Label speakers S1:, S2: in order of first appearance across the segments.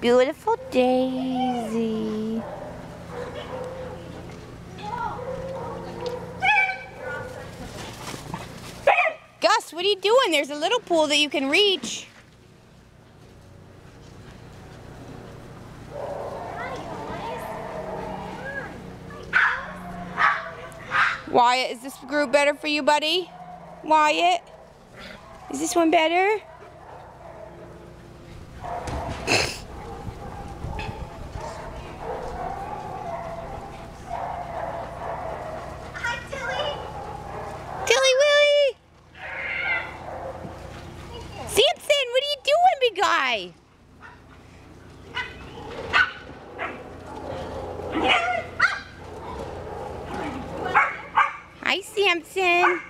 S1: Beautiful Daisy. Gus, what are you doing? There's a little pool that you can reach. Wyatt, is this group better for you, buddy? Wyatt? Is this one better?
S2: Hi, Tilly.
S1: Tilly Willy! Samson, what are you doing, big guy? Hi, Samson.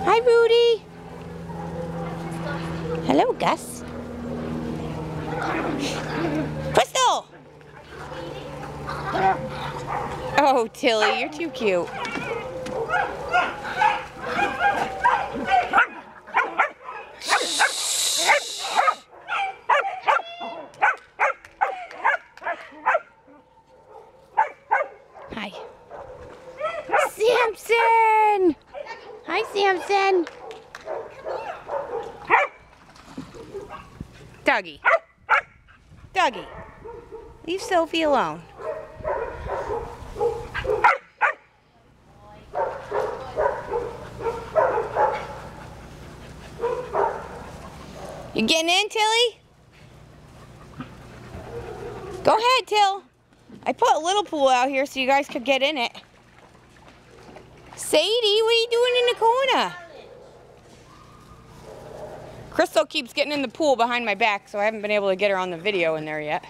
S1: Hi, Rudy. Hello, Gus. Crystal! Oh, Tilly, you're too cute. Hi. Samson! Hi, Samson. Dougie. Dougie. Leave Sophie alone. You getting in, Tilly? Go ahead, Till. I put a little pool out here so you guys could get in it. Sadie, what are you doing in the corner? Crystal keeps getting in the pool behind my back, so I haven't been able to get her on the video in there yet.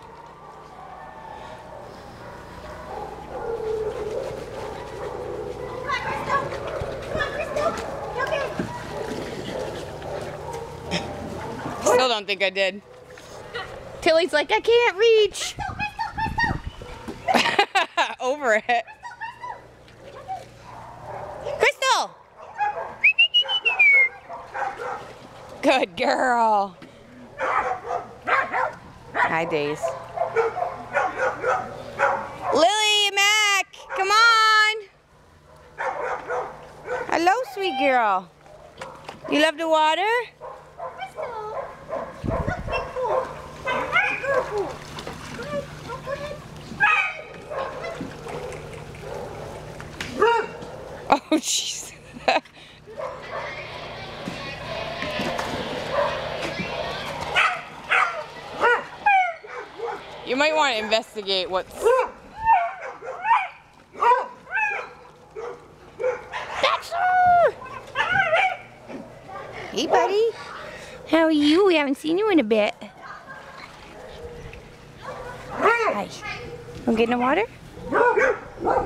S2: Come on, Crystal. Come on, Crystal. Jump in.
S1: Still don't think I did. Tilly's like, I can't reach.
S2: Crystal.
S1: Over it. Crystal! Good girl. Hi, Days. Lily, Mac, come on. Hello, sweet girl. You love the water?
S2: Crystal. Look, big pool. Girl pool. Go ahead. Go ahead.
S1: Oh, jeez. You might want to investigate what's... That's her! Hey, buddy. How are you? We haven't seen you in a bit. Hi. Want to get in the water?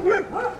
S1: Beautiful.